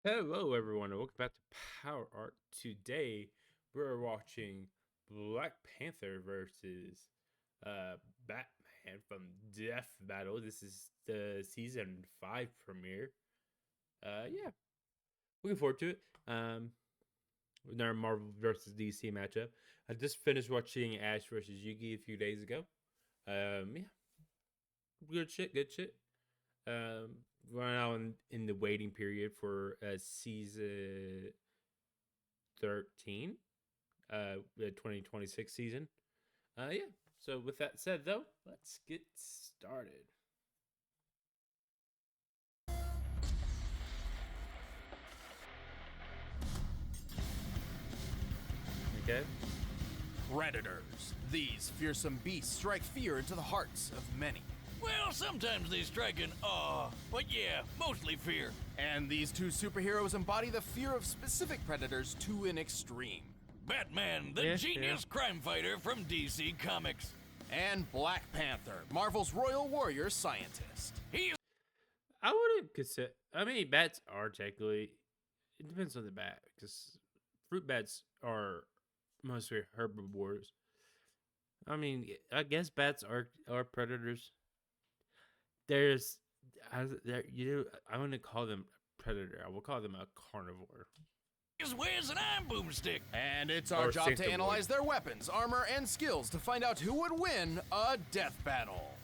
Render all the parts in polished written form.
Hello, everyone, and welcome back to Power Art. Today, we're watching Black Panther versus Batman from Death Battle. This is the season 5 premiere. Yeah, looking forward to it. With our Marvel versus DC matchup. I just finished watching Ash versus Yugi a few days ago. Yeah, good shit, good shit. Right now in the waiting period for season 13, the 2026 season. Yeah. So with that said, though, let's get started. Okay. Predators. These fearsome beasts strike fear into the hearts of many. Well, sometimes they strike in awe, but yeah, mostly fear. And these two superheroes embody the fear of specific predators to an extreme. Batman, the genius crime fighter from DC Comics. And Black Panther, Marvel's royal warrior scientist. I wouldn't consider. I mean, bats are technically. It depends on the bat, because fruit bats are mostly herbivores. I mean, I guess bats are predators. I wouldn't call them predator. I will call them a carnivore. His wears an iron boomstick. And it's our job to analyze their weapons, armor, and skills to find out who would win a death battle.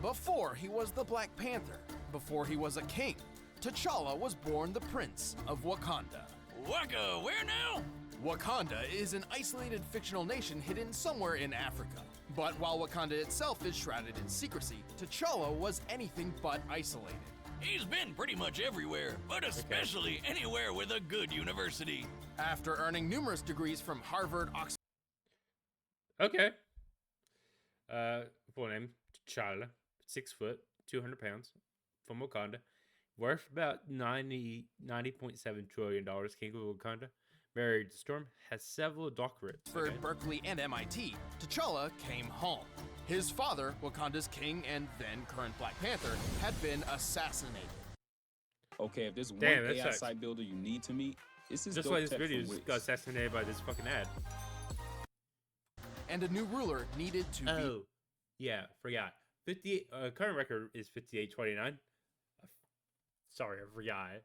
Before he was the Black Panther, before he was a king, T'Challa was born the Prince of Wakanda. Waka, where now? Wakanda is an isolated fictional nation hidden somewhere in Africa. But while Wakanda itself is shrouded in secrecy, T'Challa was anything but isolated. He's been pretty much everywhere, but especially anywhere with a good university. After earning numerous degrees from Harvard, Oxford... Okay. Full name, T'Challa, 6 foot, 200 pounds, from Wakanda, worth about $90.7 trillion, king of Wakanda. Married to Storm, has several doctorates. For Berkeley and MIT, T'Challa came home. His father, Wakanda's king and then current Black Panther, had been assassinated. Okay, if there's one AI site builder you need to meet, this is just why this video just got assassinated by this fucking ad. And a new ruler needed to be... Oh, yeah, forgot. 58. Current record is 58-29. Sorry, I forgot.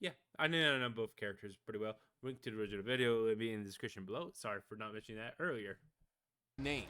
Yeah, I know both characters pretty well. Link to the original video will be in the description below. Sorry for not mentioning that earlier. Named.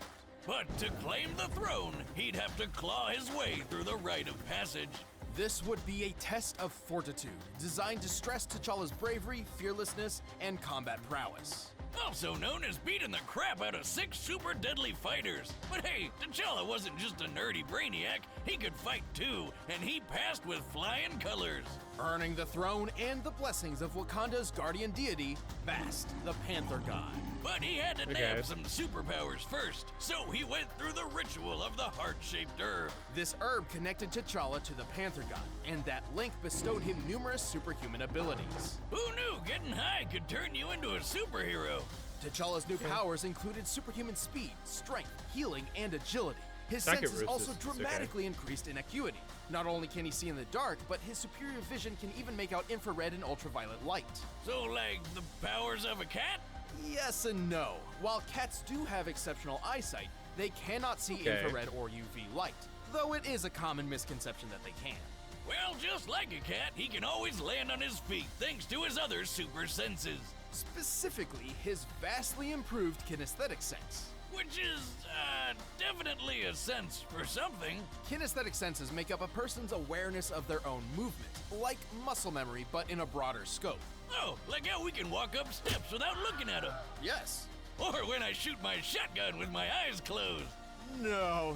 But to claim the throne, he'd have to claw his way through the rite of passage. This would be a test of fortitude, designed to stress T'Challa's bravery, fearlessness, and combat prowess. Also known as beating the crap out of 6 super deadly fighters. But hey, T'Challa wasn't just a nerdy brainiac, he could fight too, and he passed with flying colors. Earning the throne and the blessings of Wakanda's guardian deity, Bast, the Panther God. But he had to nab some superpowers first, so he went through the ritual of the heart-shaped herb. This herb connected T'Challa to the Panther God, and that link bestowed him numerous superhuman abilities. Who knew getting high could turn you into a superhero? T'Challa's new powers included superhuman speed, strength, healing, and agility. His senses also dramatically increased in acuity. Not only can he see in the dark, but his superior vision can even make out infrared and ultraviolet light. So like the powers of a cat? Yes and no. While cats do have exceptional eyesight, they cannot see infrared or UV light, though it is a common misconception that they can. Well, just like a cat, he can always land on his feet thanks to his other super senses. Specifically, his vastly improved kinesthetic sense. Which is, definitely a sense for something. Kinesthetic senses make up a person's awareness of their own movement, like muscle memory, but in a broader scope. Oh, like how we can walk up steps without looking at them. Yes. Or when I shoot my shotgun with my eyes closed. No.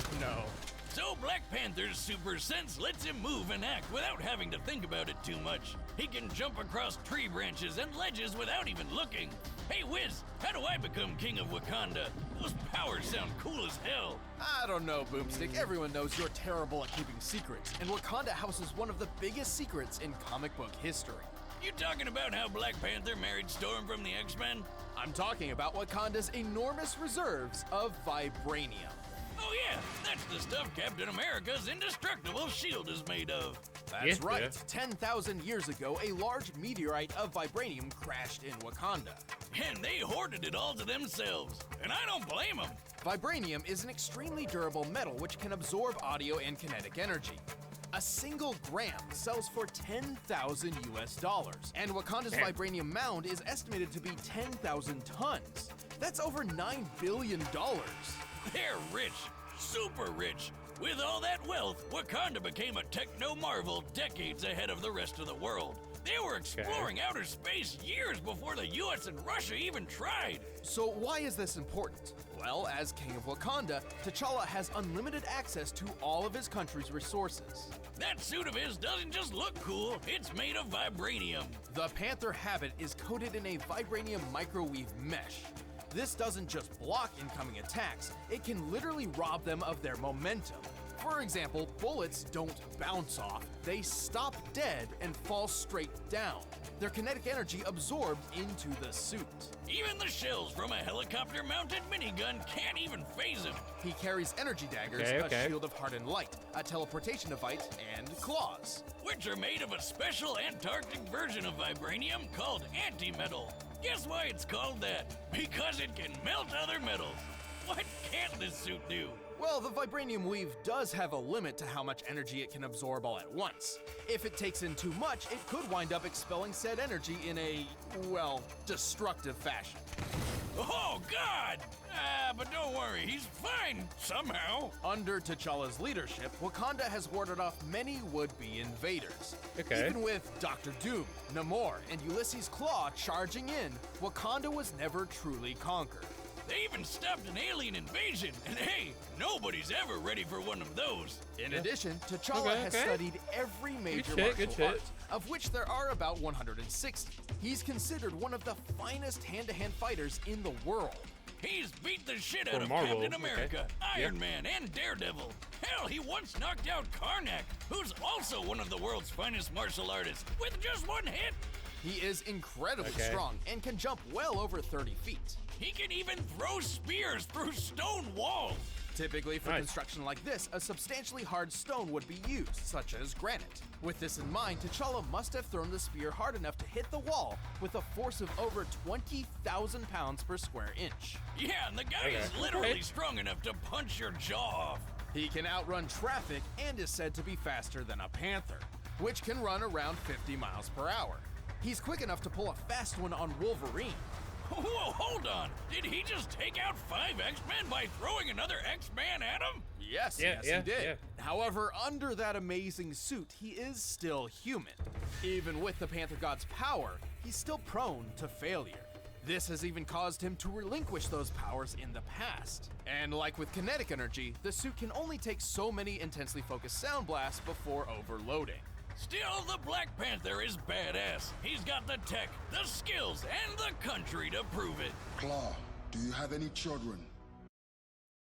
So Black Panther's super sense lets him move and act without having to think about it too much. He can jump across tree branches and ledges without even looking. Hey Wiz, how do I become king of Wakanda? Those powers sound cool as hell. I don't know, Boomstick. Everyone knows you're terrible at keeping secrets, and Wakanda houses one of the biggest secrets in comic book history. You talking about how Black Panther married Storm from the X-Men? I'm talking about Wakanda's enormous reserves of vibranium. Oh yeah, that's the stuff Captain America's indestructible shield is made of. That's right. Yeah. 10,000 years ago, a large meteorite of vibranium crashed in Wakanda. And they hoarded it all to themselves. And I don't blame them. Vibranium is an extremely durable metal which can absorb audio and kinetic energy. A single gram sells for 10,000 US dollars, and Wakanda's vibranium mound is estimated to be 10,000 tons. That's over $9 billion. They're rich, super rich. With all that wealth, Wakanda became a techno marvel decades ahead of the rest of the world. They were exploring outer space years before the US and Russia even tried. So why is this important? Well, as King of Wakanda, T'Challa has unlimited access to all of his country's resources. That suit of his doesn't just look cool, it's made of vibranium. The Panther habit is coated in a vibranium microwave mesh. This doesn't just block incoming attacks, it can literally rob them of their momentum. For example, bullets don't bounce off, they stop dead and fall straight down. Their kinetic energy absorbed into the suit. Even the shells from a helicopter-mounted minigun can't even phase him. He carries energy daggers, a shield of hardened light, a teleportation device, and claws. Which are made of a special Antarctic version of vibranium called antimetal. Guess why it's called that? Because it can melt other metals. What can't this suit do? Well, the vibranium weave does have a limit to how much energy it can absorb all at once. If it takes in too much, it could wind up expelling said energy in a, well, destructive fashion. Oh, God! But don't worry, he's fine, somehow. Under T'Challa's leadership, Wakanda has warded off many would-be invaders. Okay. Even with Dr. Doom, Namor, and Ulysses Claw charging in, Wakanda was never truly conquered. They even stopped an alien invasion, and hey, nobody's ever ready for one of those. In addition, T'Challa has studied every major martial art, of which there are about 160. He's considered one of the finest hand-to-hand fighters in the world. He's beat the shit out of Captain America, Iron Man, and Daredevil. Hell, he once knocked out Karnak, who's also one of the world's finest martial artists, with just one hit. He is incredibly strong and can jump well over 30 feet. He can even throw spears through stone walls. Typically for construction like this, a substantially hard stone would be used, such as granite. With this in mind, T'Challa must have thrown the spear hard enough to hit the wall with a force of over 20,000 pounds per square inch. Yeah, and the guy is literally strong enough to punch your jaw off. He can outrun traffic and is said to be faster than a panther, which can run around 50 miles per hour. He's quick enough to pull a fast one on Wolverine. Whoa, hold on. Did he just take out 5 X-Men by throwing another X-Man at him? Yes, he did. However, under that amazing suit, he is still human. Even with the Panther God's power, he's still prone to failure. This has even caused him to relinquish those powers in the past. And like with kinetic energy, the suit can only take so many intensely focused sound blasts before overloading. Still, the Black Panther is badass. He's got the tech, the skills, and the country to prove it. Claw, do you have any children?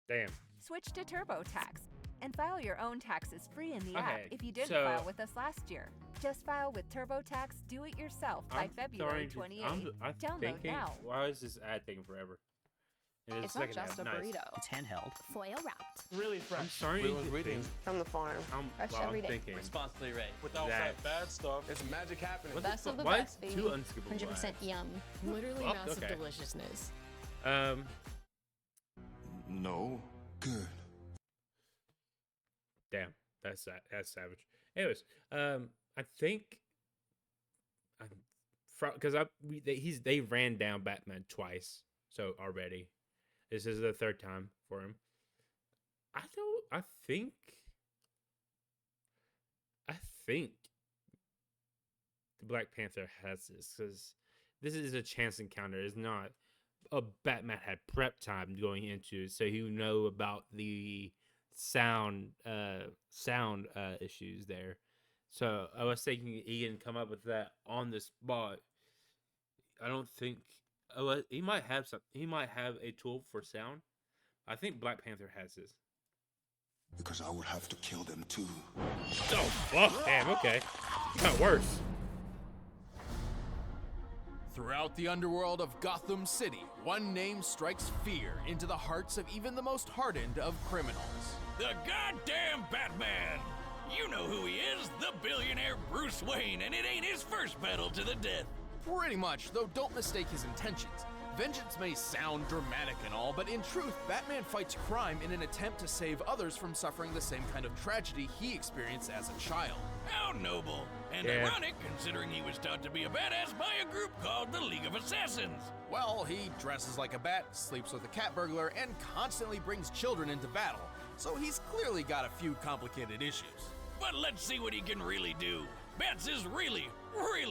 Damn. Switch to TurboTax and file your own taxes free in the app if you didn't file with us last year. Just file with TurboTax Do-It-Yourself by February 28th. Download now. Why is this ad taking forever? It's not just a burrito. It's handheld. Foil wrapped. Really fresh. I'm sorry. From the farm. Fresh every day. Responsibly raised. Without that bad stuff. It's magic happening. Best of the Why best, baby. 2 unskippable 100% yum. Literally massive deliciousness. No. Good. Damn, that's savage. Anyways, I think, because they ran down Batman twice, so already, this is the 3rd time for him. I think the Black Panther has this, because this is a chance encounter. It's not a Batman had prep time going into, so he would know about the sound issues there. So I was thinking he can come up with that on the spot. I don't think he might have some. He might have a tool for sound. I think Black Panther has this. Because I would have to kill them too. Oh fuck! Damn. Okay. Got worse. Throughout the underworld of Gotham City, one name strikes fear into the hearts of even the most hardened of criminals. The goddamn Batman! You know who he is, the billionaire Bruce Wayne, and it ain't his first battle to the death. Pretty much, though don't mistake his intentions. Vengeance may sound dramatic and all, but in truth, Batman fights crime in an attempt to save others from suffering the same kind of tragedy he experienced as a child. How noble, and ironic considering he was taught to be a badass by a group called the League of Assassins. Well, he dresses like a bat, sleeps with a cat burglar, and constantly brings children into battle, so he's clearly got a few complicated issues. But let's see what he can really do. Bats is really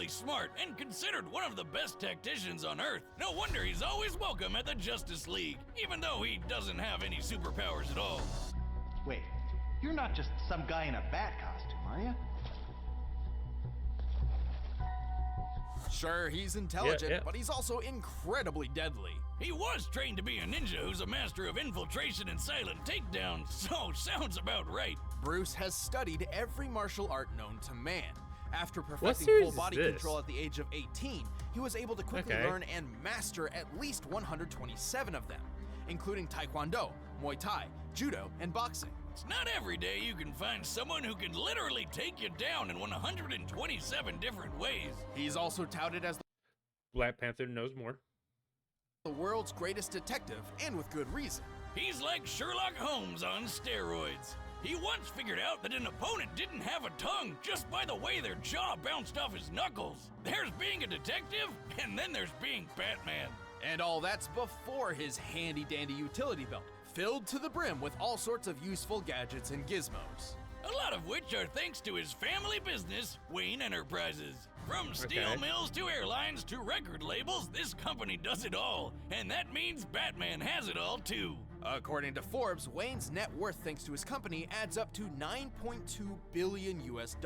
smart and considered one of the best tacticians on Earth. No wonder he's always welcome at the Justice League, even though he doesn't have any superpowers at all. Wait, you're not just some guy in a bat costume, are you? Sure, he's intelligent, but he's also incredibly deadly. He was trained to be a ninja who's a master of infiltration and silent takedown, so sounds about right. Bruce has studied every martial art known to man. After perfecting full body control at the age of 18, he was able to quickly learn and master at least 127 of them, including Taekwondo, Muay Thai, Judo, and boxing. It's not every day you can find someone who can literally take you down in 127 different ways. He's also touted as Black Panther knows more. The world's greatest detective, and with good reason. He's like Sherlock Holmes on steroids. He once figured out that an opponent didn't have a tongue just by the way their jaw bounced off his knuckles. There's being a detective, and then there's being Batman. And all that's before his handy-dandy utility belt, filled to the brim with all sorts of useful gadgets and gizmos. A lot of which are thanks to his family business, Wayne Enterprises. From steel mills to airlines to record labels, this company does it all. And that means Batman has it all too. According to Forbes, Wayne's net worth thanks to his company adds up to $9.2 billion US.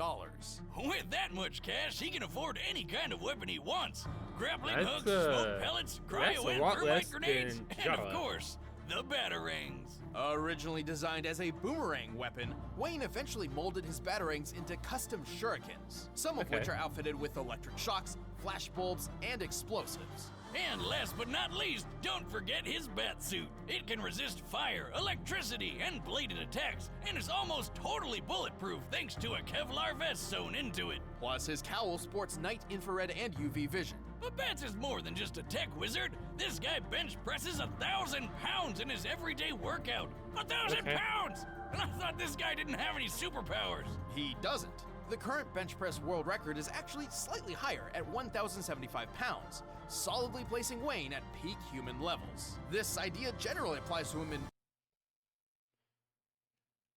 With that much cash, he can afford any kind of weapon he wants. Grappling hooks, smoke pellets, cryo and thermite grenades, and of course, the batarangs. Originally designed as a boomerang weapon, Wayne eventually molded his batarangs into custom shurikens, some of which are outfitted with electric shocks, flash bulbs, and explosives. And last but not least, don't forget his bat suit. It can resist fire, electricity, and bladed attacks, and is almost totally bulletproof thanks to a Kevlar vest sewn into it. Plus, his cowl sports night infrared and UV vision. But Bats is more than just a tech wizard. This guy bench presses 1,000 pounds in his everyday workout. 1,000 pounds! And I thought this guy didn't have any superpowers. He doesn't. The current bench press world record is actually slightly higher at 1,075 pounds, solidly placing Wayne at peak human levels. This idea generally applies to him in...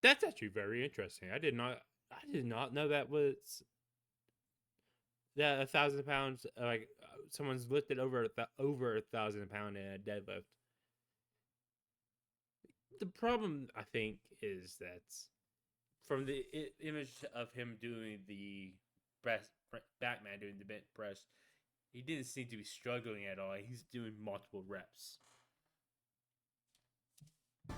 That's actually very interesting. I did not know that was... that 1,000 pounds, like someone's lifted over 1,000 pounds in a deadlift. The problem, I think, is that from the image of him doing the Batman doing the bench press, he didn't seem to be struggling at all. He's doing multiple reps.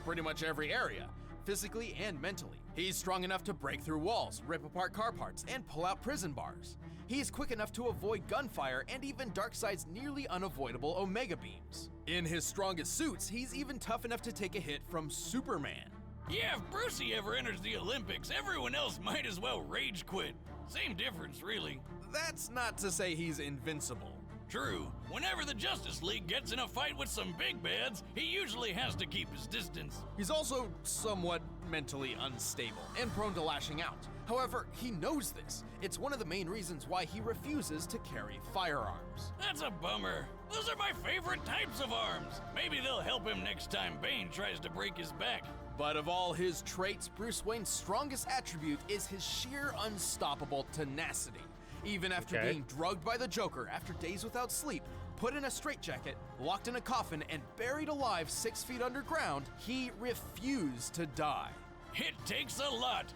Pretty much every area, physically and mentally. He's strong enough to break through walls, rip apart car parts, and pull out prison bars. He's quick enough to avoid gunfire and even Darkseid's nearly unavoidable Omega beams. In his strongest suits, he's even tough enough to take a hit from Superman. Yeah, if Brucey ever enters the Olympics, everyone else might as well rage quit. Same difference, really. That's not to say he's invincible. True. Whenever the Justice League gets in a fight with some big bads, he usually has to keep his distance. He's also somewhat mentally unstable and prone to lashing out. However, he knows this. It's one of the main reasons why he refuses to carry firearms. That's a bummer. Those are my favorite types of arms. Maybe they'll help him next time Bane tries to break his back. But of all his traits, Bruce Wayne's strongest attribute is his sheer unstoppable tenacity. Even after being drugged by the Joker after days without sleep, put in a straitjacket, locked in a coffin, and buried alive 6 feet underground, he refused to die. It takes a lot,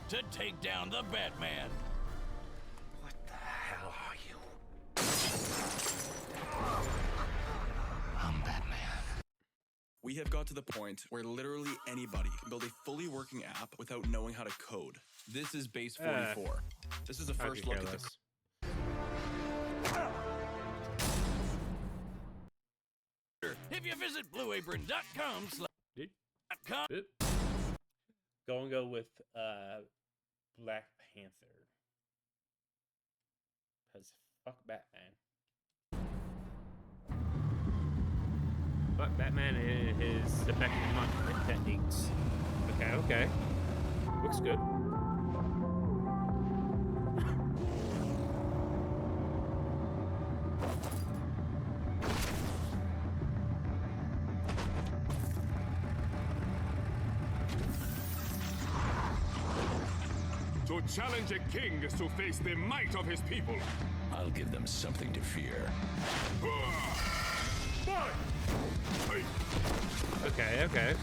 to take down the Batman. What the hell are you? I'm Batman. We have got to the point where literally anybody can build a fully working app without knowing how to code. This is Base 44. This is a first look at the... If you visit blueapron.com/... go with Black Panther. Because fuck Batman. Fuck Batman and his effective techniques. Okay. Looks good. To challenge a king is to face the might of his people. I'll give them something to fear. Okay. Okay.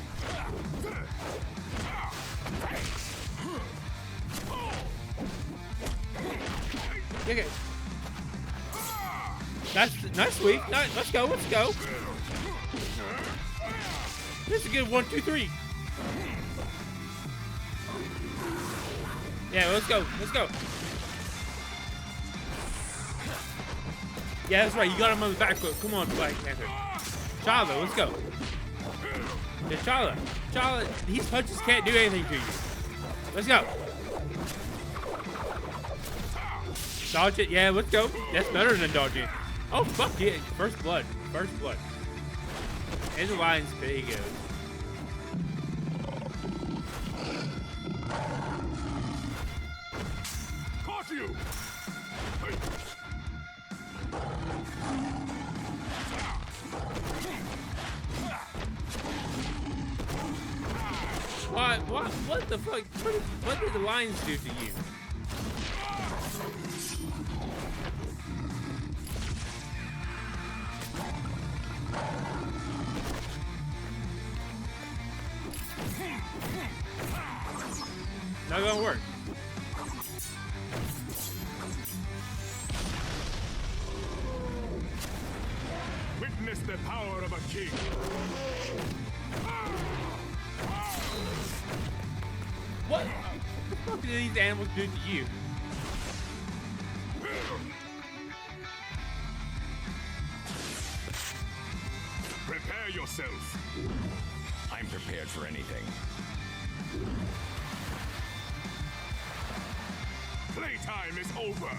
Nice sweep. Nice. Let's go. This is a good 1, 2, 3. Yeah, let's go. Yeah, that's right. You got him on the back foot. Come on, Black Panther. T'Challa, let's go. Yeah, T'Challa, these punches can't do anything to you. Let's go. Dodge it. Yeah, let's go. That's better than dodging. Oh, fuck yeah. First blood. And the lion's pit he goes. Caught you! What the fuck? What did the lions do to you? Not gonna work. Witness the power of a king. What the fuck did these animals do to you? Prepare yourself. I'm prepared for anything. Playtime is over.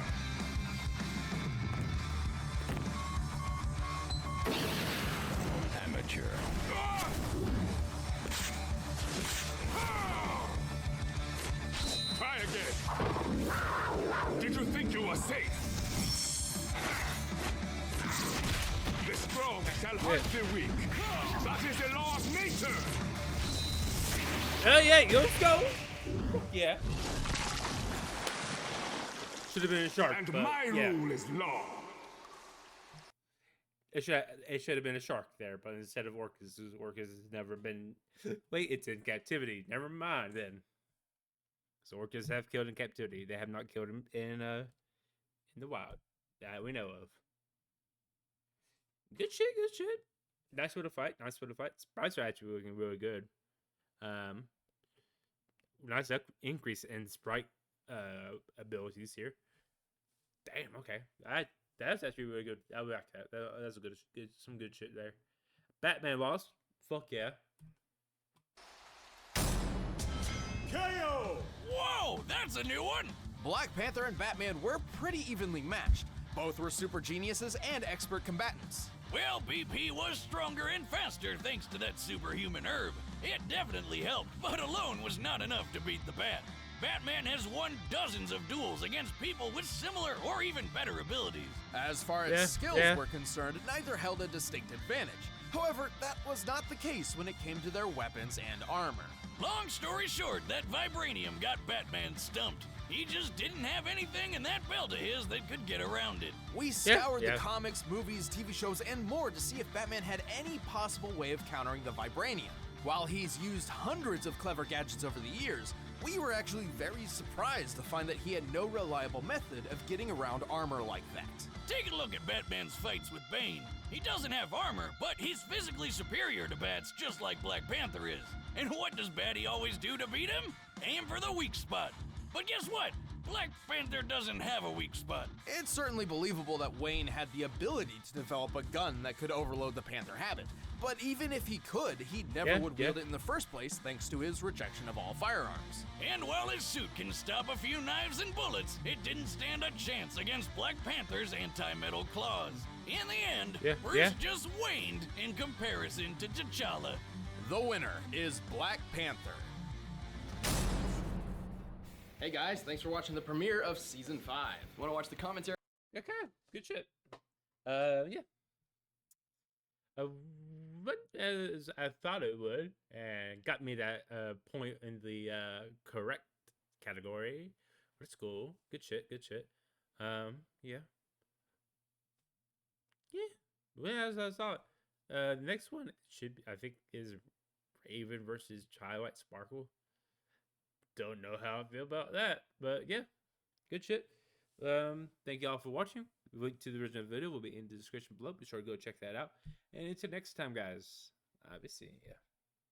Amateur. Try again. Did you think you were safe? The strong shall hurt the weak. That is the law of nature. Oh yeah, let's go. Yeah. Should have been a shark. And but, my rule is law. It should have been a shark there, but instead of orcas has never been. Wait, it's in captivity. Never mind then. So orcas have killed in captivity. They have not killed him in the wild that we know of. Good shit. Nice with a fight. Sprites are actually looking really good. Nice increase in sprite abilities here. Damn. Okay. That's actually really good. I like that. That's a good, some good shit there. Batman lost. Fuck yeah. KO! Whoa, that's a new one! Black Panther and Batman were pretty evenly matched. Both were super geniuses and expert combatants. Well, BP was stronger and faster thanks to that superhuman herb. It definitely helped, but alone was not enough to beat the Bat. Batman has won dozens of duels against people with similar or even better abilities. As far as skills were concerned, neither held a distinct advantage. However, that was not the case when it came to their weapons and armor. Long story short, that vibranium got Batman stumped. He just didn't have anything in that belt of his that could get around it. We scoured the comics, movies, TV shows, and more to see if Batman had any possible way of countering the vibranium. While he's used hundreds of clever gadgets over the years, we were actually very surprised to find that he had no reliable method of getting around armor like that. Take a look at Batman's fights with Bane. He doesn't have armor, but he's physically superior to Bats, just like Black Panther is. And what does Batty always do to beat him? Aim for the weak spot. But guess what? Black Panther doesn't have a weak spot. It's certainly believable that Wayne had the ability to develop a gun that could overload the Panther habit, But even if he could, he never would wield it in the first place thanks to his rejection of all firearms. And while his suit can stop a few knives and bullets, it didn't stand a chance against Black Panther's anti-metal claws. In the end, Bruce just waned in comparison to T'Challa. The winner is Black Panther. Hey guys, thanks for watching the premiere of Season 5. Want to watch the commentary? Okay, good shit. Yeah. But as I thought it would, and got me that point in the correct category. That's cool. Good shit. Good shit. Yeah. Well, as I thought. Next one should be, I think, is Raven versus Twilight Sparkle. Don't know how I feel about that, but yeah, good shit. Thank y'all for watching. The link to the original video will be in the description below. Be sure to go check that out. And until next time, guys, I'll be seeing you.